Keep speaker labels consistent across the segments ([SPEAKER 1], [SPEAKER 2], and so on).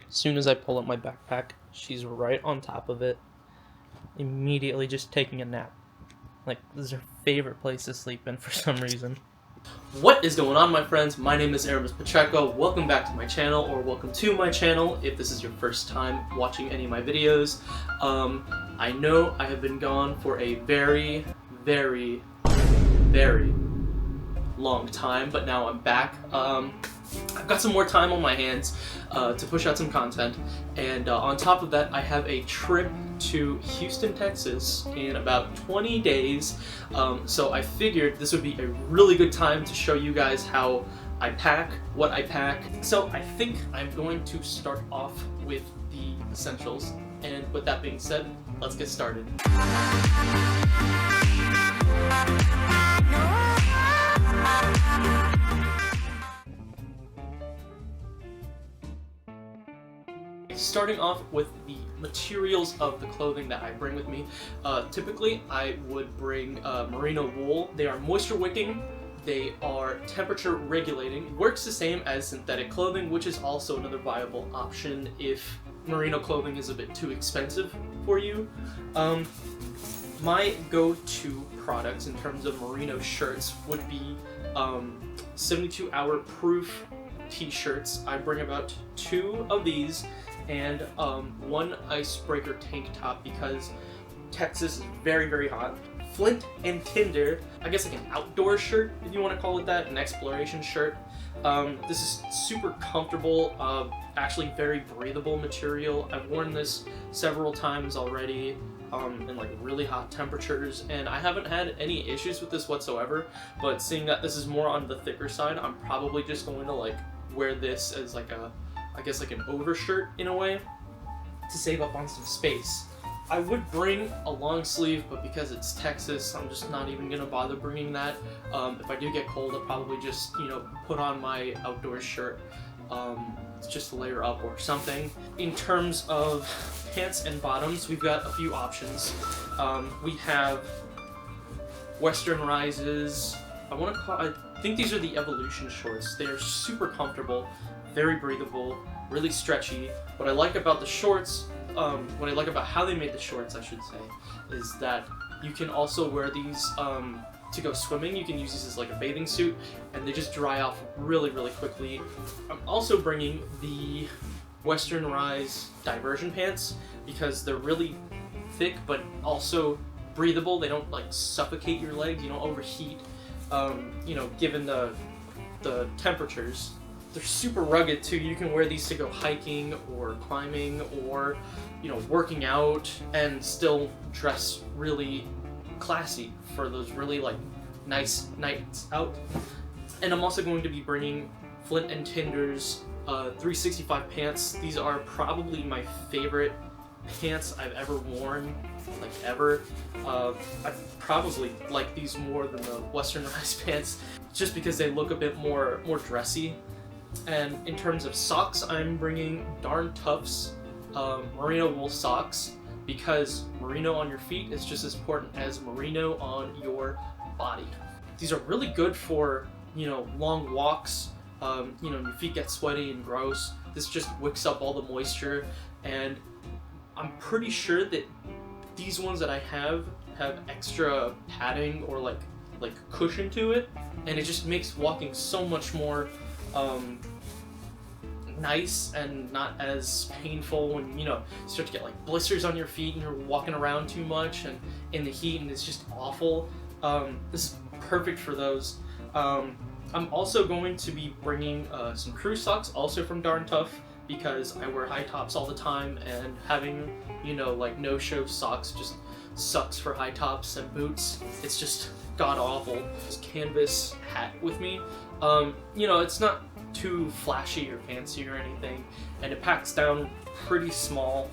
[SPEAKER 1] As soon as I pull up my backpack, she's right on top of it, immediately just taking a nap. Like, this is her favorite place to sleep in for some reason. What is going on, my friends? My name is Aramis Pacheco. Welcome back to my channel, or welcome to my channel if this is your first time watching any of my videos. I know I have been gone for a very, very, very long time, but now I'm back. I've got some more time on my hands to push out some content, and on top of that, I have a trip to Houston, Texas in about 20 days, so I figured this would be a really good time to show you guys how I pack, what I pack. So I think I'm going to start off with the essentials, and with that being said, let's get started. Starting off with the materials of the clothing that I bring with me. Typically, I would bring merino wool. They are moisture wicking, they are temperature regulating. It works the same as synthetic clothing, which is also another viable option if merino clothing is a bit too expensive for you. My go-to products in terms of merino shirts would be 72-hour proof t-shirts. I bring about 2 of these and one icebreaker tank top because Texas is very, very hot. Flint and Tinder, I guess like an outdoor shirt, if you want to call it that, an exploration shirt. This is super comfortable, actually very breathable material. I've worn this several times already in like really hot temperatures, and I haven't had any issues with this whatsoever, but seeing that this is more on the thicker side, I'm probably just going to like wear this as like a, I guess like an overshirt in a way, to save up on some space. I would bring a long sleeve, but because it's Texas, I'm just not even gonna bother bringing that. If I do get cold, I'll probably just, you know, put on my outdoor shirt, just to layer up or something. In terms of pants and bottoms, we've got a few options. We have Western Rises. I think these are the Evolution shorts. They're super comfortable, very breathable, really stretchy. What I like about the shorts, what I like about how they made the shorts, I should say, is that you can also wear these to go swimming. You can use these as like a bathing suit, and they just dry off really, really quickly. I'm also bringing the Western Rise diversion pants because they're really thick, but also breathable. They don't like suffocate your legs, you don't overheat, you know, given the temperatures. They're super rugged too. You can wear these to go hiking or climbing or, you know, working out and still dress really classy for those really like nice nights out. And I'm also going to be bringing Flint and Tinder's 365 pants. These are probably my favorite pants I've ever worn, like ever. I probably like these more than the Western Rise pants just because they look a bit more dressy. And in terms of socks, I'm bringing Darn Tough's merino wool socks because merino on your feet is just as important as merino on your body. These are really good for, you know, long walks. You know, your feet get sweaty and gross. This just wicks up all the moisture, and I'm pretty sure that these ones that I have extra padding or like cushion to it, and it just makes walking so much more nice and not as painful when, you know, you start to get like blisters on your feet and you're walking around too much and in the heat, and it's just awful. This is perfect for those. I'm also going to be bringing some crew socks, also from Darn Tough, because I wear high tops all the time, and having, you know, like no-show socks just sucks for high tops and boots. It's just god-awful. This canvas hat with me. You know, it's not too flashy or fancy or anything, and it packs down pretty small,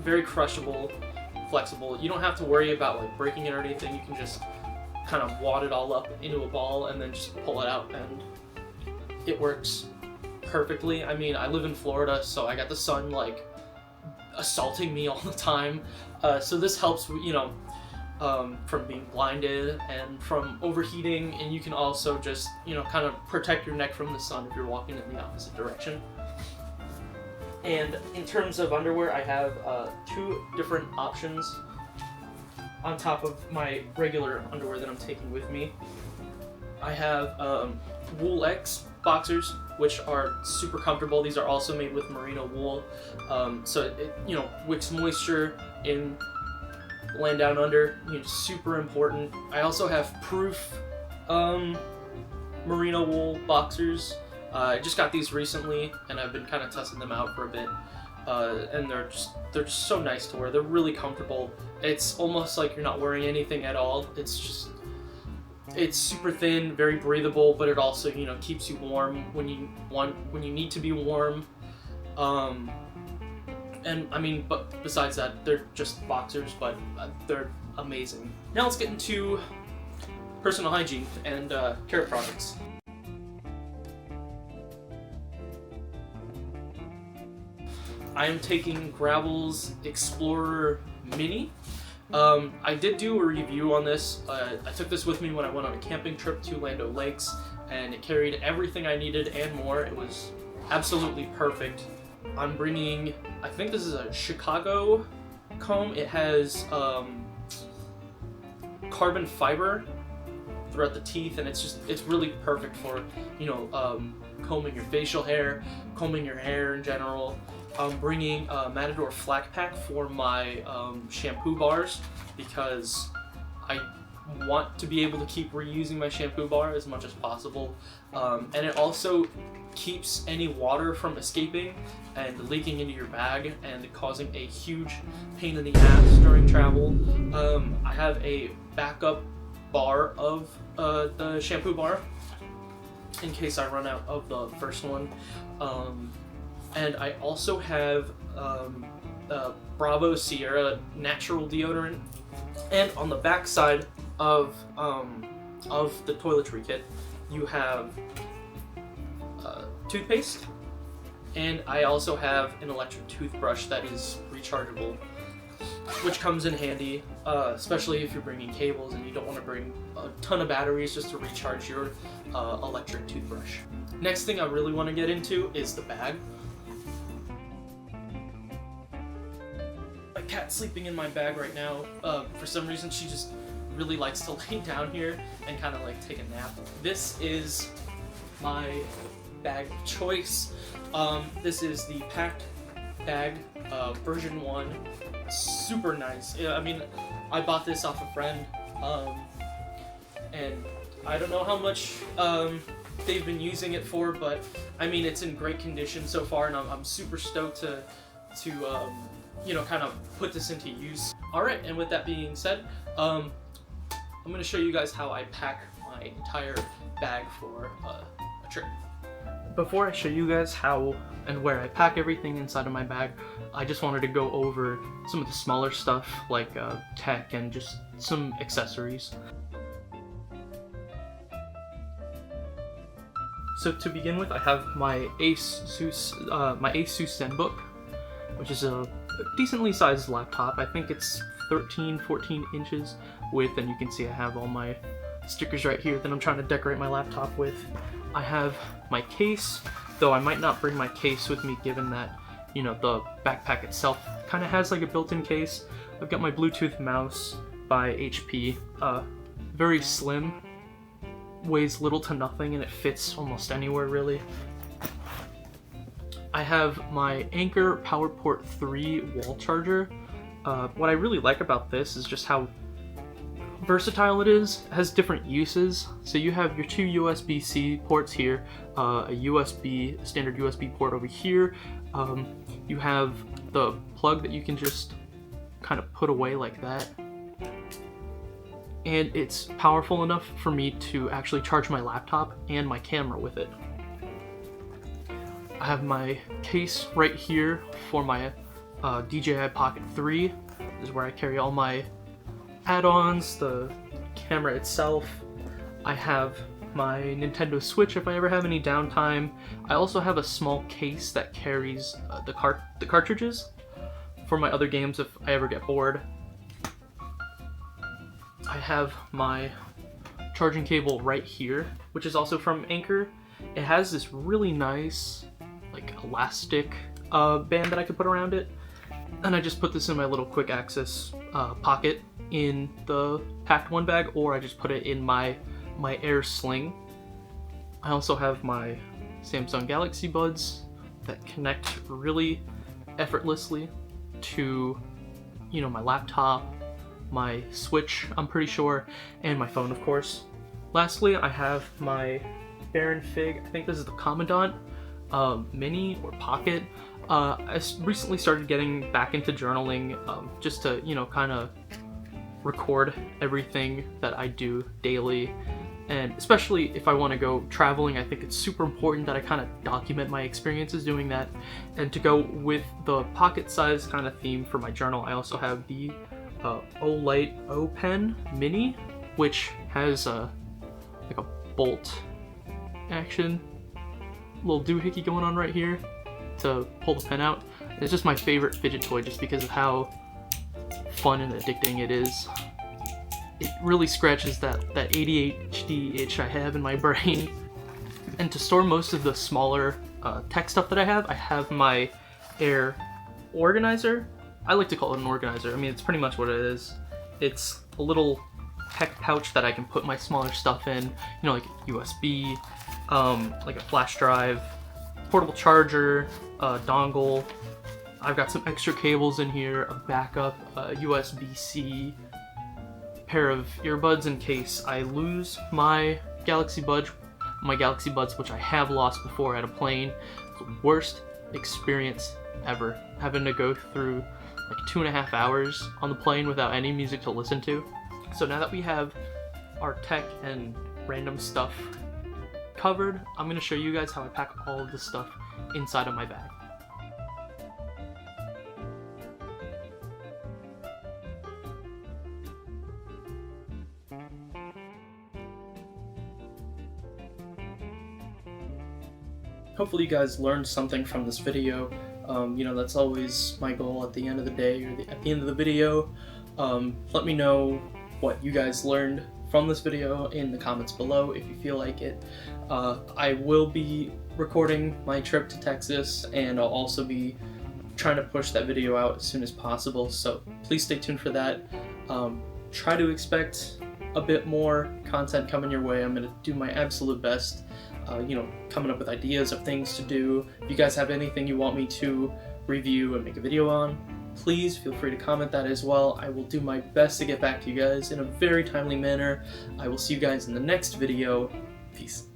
[SPEAKER 1] very crushable, flexible. You don't have to worry about like breaking it or anything. You can just kind of wad it all up into a ball and then just pull it out, and it works perfectly. I mean, I live in Florida, so I got the sun like assaulting me all the time, so this helps, you know, from being blinded and from overheating, and you can also just, you know, kind of protect your neck from the sun if you're walking in the opposite direction. And in terms of underwear, I have 2 different options on top of my regular underwear that I'm taking with me. I have Wool X boxers, which are super comfortable. These are also made with merino wool, so it wicks moisture in land down under. Super important. I also have Proof merino wool boxers. I just got these recently, and I've been kind of testing them out for a bit. And they're just so nice to wear. They're really comfortable. It's almost like you're not wearing anything at all. It's super thin, very breathable, but it also keeps you warm when you need to be warm. And I mean, but besides that, they're just boxers, but they're amazing. Now let's get into personal hygiene and care products. I am taking Gravel's Explorer Mini. I did do a review on this. I took this with me when I went on a camping trip to Land O'Lakes, and it carried everything I needed and more. It was absolutely perfect. I'm bringing, I think this is a Chicago comb. It has carbon fiber throughout the teeth, and it's really perfect for combing your facial hair, combing your hair in general. I'm bringing Matador Flack Pack for my shampoo bars because I want to be able to keep reusing my shampoo bar as much as possible. And it also keeps any water from escaping and leaking into your bag and causing a huge pain in the ass during travel. I have a backup bar of the shampoo bar in case I run out of the first one. And I also have Bravo Sierra natural deodorant. And on the back side of the toiletry kit, you have toothpaste. And I also have an electric toothbrush that is rechargeable, which comes in handy, especially if you're bringing cables and you don't want to bring a ton of batteries just to recharge your electric toothbrush. Next thing I really want to get into is the bag. My cat's sleeping in my bag right now. For some reason, she just really likes to lay down here and kind of like take a nap. This is my bag of choice. This is the Pack bag, version 1. Super nice. I mean, I bought this off a friend, and I don't know how much they've been using it for, but I mean, it's in great condition so far, and I'm super stoked to kind of put this into use. Alright, and with that being said, I'm going to show you guys how I pack my entire bag for a trip. Before I show you guys how and where I pack everything inside of my bag, I just wanted to go over some of the smaller stuff like tech and just some accessories. So to begin with, I have my Asus ZenBook, which is a decently sized laptop. I think it's 14 inches width, and you can see I have all my stickers right here that I'm trying to decorate my laptop with. I have my case, though I might not bring my case with me given that, the backpack itself kind of has like a built-in case. I've got my Bluetooth mouse by HP, very slim, weighs little to nothing, and it fits almost anywhere really. I have my Anker PowerPort 3 wall charger. What I really like about this is just how versatile it is. It has different uses. So you have your 2 USB-C ports here, a standard USB port over here. You have the plug that you can just kind of put away like that. And it's powerful enough for me to actually charge my laptop and my camera with it. I have my case right here for my DJI Pocket 3. This is where I carry all my add-ons, the camera itself. I have my Nintendo Switch if I ever have any downtime. I also have a small case that carries the cartridges for my other games if I ever get bored. I have my charging cable right here, which is also from Anker. It has this really nice, like, elastic band that I could put around it. And I just put this in my little quick access pocket in the packed one bag, or I just put it in my Air Sling. I also have my Samsung Galaxy Buds that connect really effortlessly to, you know, my laptop, my Switch, I'm pretty sure, and my phone, of course. Lastly, I have my Baron Fig, I think this is the Commandant Mini or Pocket. I recently started getting back into journaling, just to, you know, kind of record everything that I do daily. And especially if I want to go traveling, I think it's super important that I kind of document my experiences doing that. And to go with the pocket size kind of theme for my journal, I also have the Olight O Pen Mini, which has like a bolt action, little doohickey going on right here to pull the pen out. It's just my favorite fidget toy just because of how fun and addicting it is. It really scratches that ADHD itch I have in my brain. And to store most of the smaller tech stuff that I have my Air Organizer. I like to call it an organizer. I mean, it's pretty much what it is. It's a little tech pouch that I can put my smaller stuff in, you know, like USB, like a flash drive, portable charger, dongle. I've got some extra cables in here, a backup, USB-C, pair of earbuds in case I lose my Galaxy Buds, which I have lost before at a plane. It's the worst experience ever, having to go through like 2.5 hours on the plane without any music to listen to. So now that we have our tech and random stuff covered, I'm going to show you guys how I pack all of this stuff inside of my bag. Hopefully you guys learned something from this video. You know, that's always my goal at the end of the day, or at the end of the video. Let me know what you guys learned from this video in the comments below if you feel like it. I will be recording my trip to Texas, and I'll also be trying to push that video out as soon as possible, so please stay tuned for that. Try to expect a bit more content coming your way. I'm going to do my absolute best, you know, coming up with ideas of things to do. If you guys have anything you want me to review and make a video on, please feel free to comment that as well. I will do my best to get back to you guys in a very timely manner. I will see you guys in the next video. Peace.